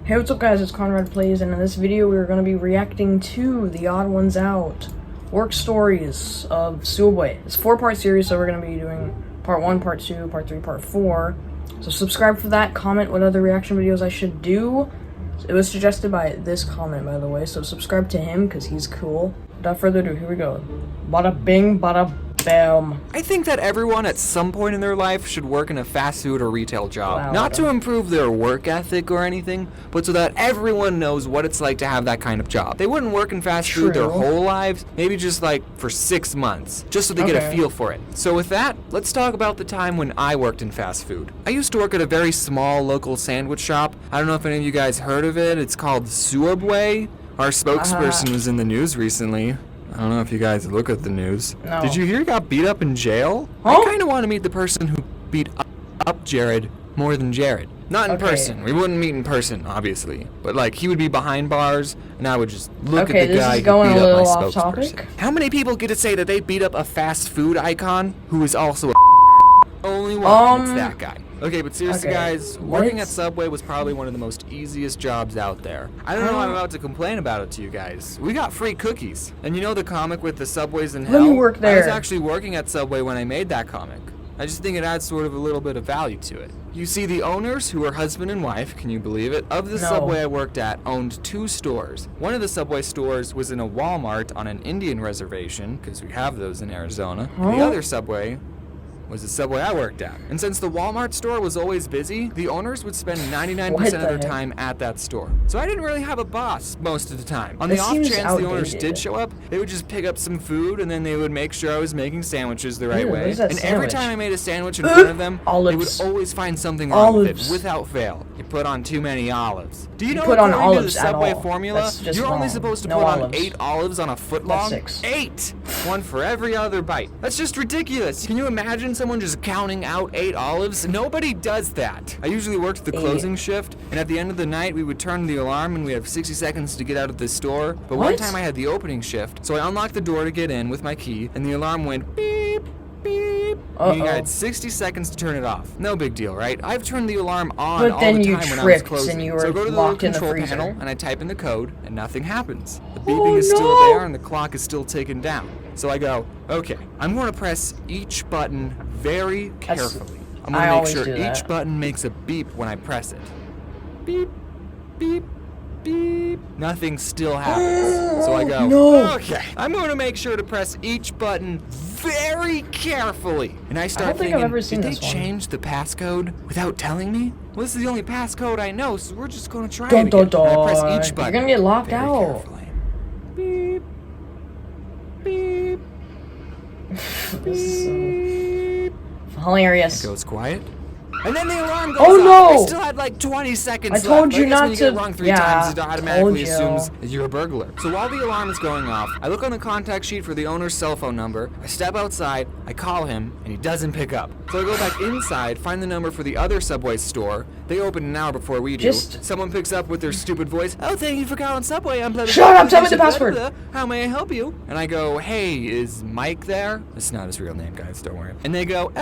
Hey, what's up guys, it's Conrad Plays, and in this video we're going to be reacting to The Odd Ones Out Work Stories of SOOUBWAY. It's a 4-part series, so we're going to be doing part 1, part 2, part 3, part 4. So subscribe for that, comment what other reaction videos I should do. It was suggested by this comment, by the way, so subscribe to him because he's cool. Without further ado, here we go. Bada bing, bada bam. I think that everyone at some point in their life should work in a fast food or retail job. Wow, Not to improve their work ethic or anything, but so that everyone knows what it's like to have that kind of job. They wouldn't work in fast food their whole lives, maybe just like for 6 months, just so they get a feel for it. So with that, let's talk about the time when I worked in fast food. I used to work at a very small local sandwich shop. I don't know if any of you guys heard of it. It's called SOOUBWAY. Our spokesperson was in the news recently. I don't know if you guys look at the news. No. Did you hear he got beat up in jail? Huh? I kind of want to meet the person who beat up Jared more than Jared. Not in person. We wouldn't meet in person, obviously. But like, he would be behind bars, and I would just look at the guy who beat up my spokesperson. How many people get to say that they beat up a fast food icon who is also a only one? It's that guy. Okay, but seriously, guys, working at Subway was probably one of the most easiest jobs out there. I don't know why I'm about to complain about it to you guys. We got free cookies. And you know the comic with the Subways in Hell? Let me work there. I was actually working at Subway when I made that comic. I just think it adds sort of a little bit of value to it. You see, the owners, who were husband and wife, can you believe it, of the Subway I worked at, owned 2 stores. One of the Subway stores was in a Walmart on an Indian reservation, because we have those in Arizona. The other Subway was the Subway I worked at. And since the Walmart store was always busy, the owners would spend 99% of their time at that store. So I didn't really have a boss most of the time. On the off chance the owners did show up, they would just pick up some food and then they would make sure I was making sandwiches the right way. And every time I made a sandwich in front of them, they would always find something wrong with it, without fail. You put on too many olives. Do you know according to the Subway formula, you're only supposed to put on 8 olives on a foot long? 8! One for every other bite. That's just ridiculous. Can you imagine someone just counting out 8 olives? Nobody does that. I usually worked the closing shift, and at the end of the night we would turn the alarm and we have 60 seconds to get out of the store. But one time I had the opening shift, so I unlocked the door to get in with my key, and the alarm went beep, beep. Meaning I had 60 seconds to turn it off. No big deal, right? I've turned the alarm on all the time when I was closing. So I go to the little control panel and I type in the code, and nothing happens. The beeping is still there and the clock is still ticking down. So I go, okay, I'm going to press each button very carefully. I'm going to make sure each button makes a beep when I press it. Beep, beep, beep. Nothing still happens. So I go, okay, I'm going to make sure to press each button very carefully. And I start thinking, did they change the passcode without telling me? Well, this is the only passcode I know, so we're just going to try it again. And I press each button. You're going to get locked out. Carefully. Beep, beep. This is so hilarious. It goes quiet. And then the alarm goes off. No! I still had like 20 seconds left. I told you not when you to. get it wrong 3 times, it automatically assumes that you're a burglar. So while the alarm is going off, I look on the contact sheet for the owner's cell phone number. I step outside, I call him, and he doesn't pick up. So I go back inside, find the number for the other Subway store. They open an hour before we do. Someone picks up with their stupid voice. Oh, thank you for calling Subway. I'm blah, blah, Shut up! Tell me the password. How may I help you? And I go, hey, is Mike there? That's not his real name, guys. Don't worry. And they go,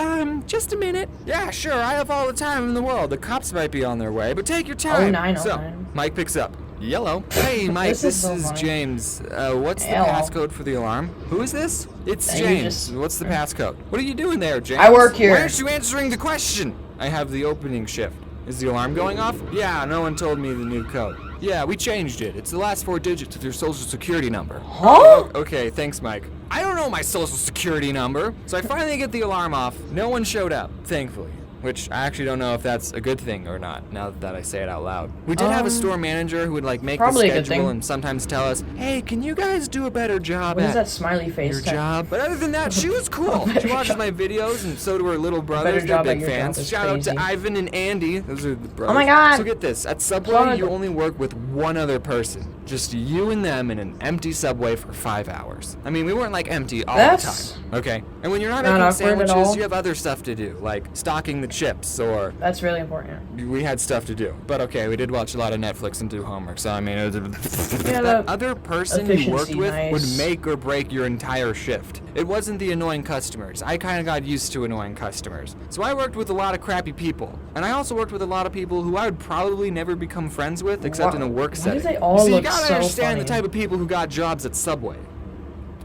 just a minute. Yeah, sure. I have all the time in the world. The cops might be on their way, but take your time. So Mike picks up. Yellow. Hey, Mike, this is James. What's the passcode for the alarm? Who is this? It's James. What's the passcode? What are you doing there, James? I work here. Why aren't you answering the question? I have the opening shift. Is the alarm going off? Yeah, no one told me the new code. Yeah, we changed it. It's the last 4 digits of your social security number. Huh? Okay, thanks, Mike. I don't know my social security number. So I finally get the alarm off. No one showed up, thankfully. Which I actually don't know if that's a good thing or not, now that I say it out loud. We did have a store manager who would like make the schedule and sometimes tell us, hey, can you guys do a better job at that smiley face your job? But other than that, she was cool. She watches my videos, and so do her little brothers. They're big fans. Shout out to Ivan and Andy. Those are the brothers. Oh my god. So get this, at Subway, you only work with one other person. Just you and them in an empty Subway for 5 hours. I mean, we weren't like empty all That's the time, okay? And when you're not not making awkward at sandwiches, all. you have other stuff to do, like stocking the chips, or That's really important. we had stuff to do. But okay, we did watch a lot of Netflix and do homework, so I mean, Yeah, that other person you worked efficiency, with nice. would make or break your entire shift. It wasn't the annoying customers. I kind of got used to annoying customers. So I worked with a lot of crappy people. And I also worked with a lot of people who I would probably never become friends with, except in a work Why setting. do they all You see, you look gotta so understand the funny? type of people who got jobs at Subway.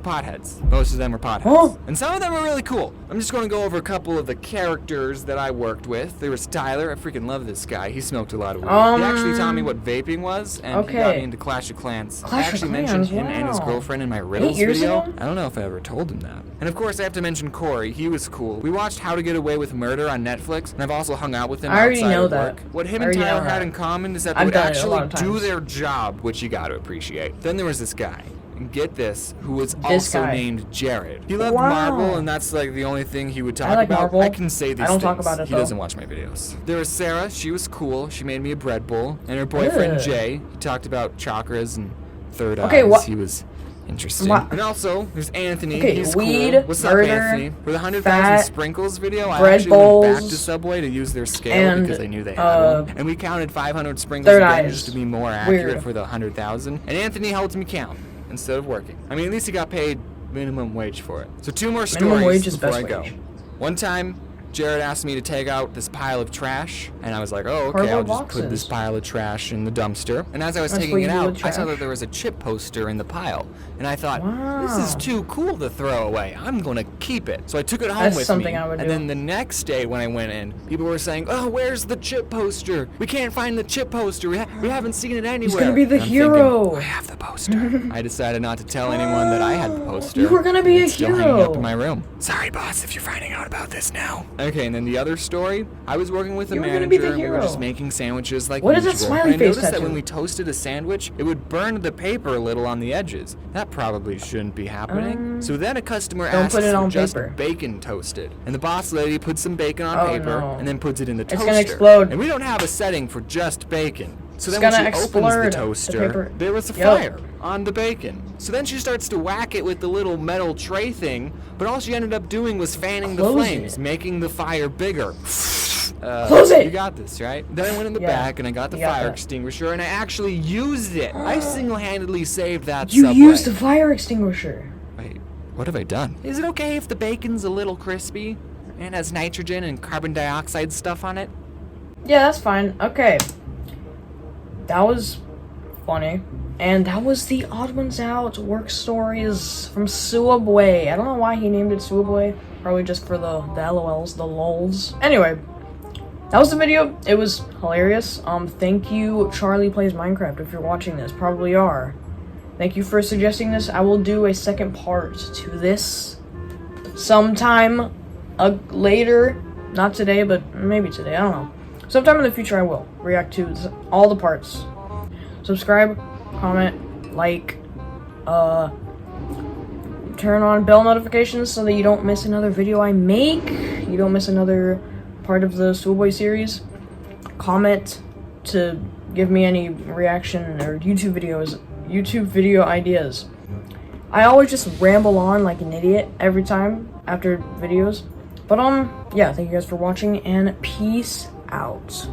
Potheads. Most of them are potheads. Oh. And some of them are really cool. I'm just going to go over a couple of the characters that I worked with. There was Tyler. I freaking love this guy. He smoked a lot of weed. He actually taught me what vaping was, and he got okay. me into Clash of Clans. Clash I of actually mentioned Clans, him and his wow. girlfriend in my riddles 8 years video. ago? I don't know if I ever told him that. And of course, I have to mention Corey. He was cool. We watched How to Get Away with Murder on Netflix, and I've also hung out with him I already outside know of that. work. What him I and already know Tyler had that. in common is that they I've would done it a actually lot of do times. their job, which you got to appreciate. Then there was this guy. And get this, who was This also guy. named Jared. He loved Wow. Marvel, and that's like the only thing he would talk I like about. Marvel. I can say these I don't things. talk about it, He though. doesn't watch my videos. There was Sarah. She was cool. She made me a bread bowl. And her boyfriend Ugh. Jay. He talked about chakras and third Okay, eyes. what- He was interesting. What? And also, there's Anthony. Okay, He's weed, cool. What's murder, up, Anthony? For the 100,000 fat, sprinkles video, I bread actually went back to bowls, Subway to use their scale and, because I knew they had one. And we counted 500 sprinkles third again eyes. just to be more accurate Weird. for the 100,000. And Anthony helped me count instead of working. I mean, at least he got paid minimum wage for it. So 2 more stories Minimum wage is before best I go. wage. One time, Jared asked me to take out this pile of trash, and I was like, oh, okay, Cardboard I'll just put this boxes. pile of trash in the dumpster. And as I was That's taking what it you do out, with I saw trash? that there was a chip poster in the pile. And I thought, this is Wow. too cool to throw away. I'm going to keep it. So I took it home That's with something me. I would and do. then the next day when I went in, people were saying, oh, where's the chip poster? We can't find the chip poster. We haven't seen it anywhere. gonna be the And I'm hero. Thinking, I have the poster. I decided not to tell anyone that I had the poster. You were gonna be a It's still hanging up hero. in my room. Sorry, boss, if you're finding out about this now. Okay, and then the other story, I was working with a You were gonna manager, be the and we were hero. just making sandwiches like What is usual. that smiley and I face noticed that tattoo? when we toasted a sandwich, it would burn the paper a little on the edges. That probably shouldn't be happening. So then a customer don't asked put it for on just paper. bacon toasted. And the boss lady puts some bacon on Oh, paper no. and then puts it in the It's toaster. gonna explode. And we don't have a setting for just bacon. So It's then when gonna she opens explode, the the toaster, paper. there was a Yup. fire on the bacon. So then she starts to whack it with the little metal tray thing, but all she ended up doing was fanning the Close flames, it. making the fire bigger. Close it! You got this, right? Then I went in the Yeah, back and I got the you got fire that. extinguisher and I actually used it. I single-handedly saved that You Subway. used the fire extinguisher. Wait, what have I done? Is it okay if the bacon's a little crispy and has nitrogen and carbon dioxide stuff on it? Yeah, that's fine. Okay. That was funny. And that was the Odd Ones Out work stories from SOOUBWAY. I don't know why he named it SOOUBWAY. Probably just for the LOLs, the LOLs. Anyway, that was the video. It was hilarious. Thank you, Charlie Plays Minecraft, if you're watching this. Probably are. Thank you for suggesting this. I will do a second part to this sometime later. Not today, but maybe today. I don't know. Sometime in the future I will react to all the parts. Subscribe, comment, like, turn on bell notifications so that you don't miss another video I make. You don't miss another part of the SOOUBWAY series. Comment to give me any reaction or YouTube video ideas. I always just ramble on like an idiot every time after videos. But yeah, thank you guys for watching and peace out.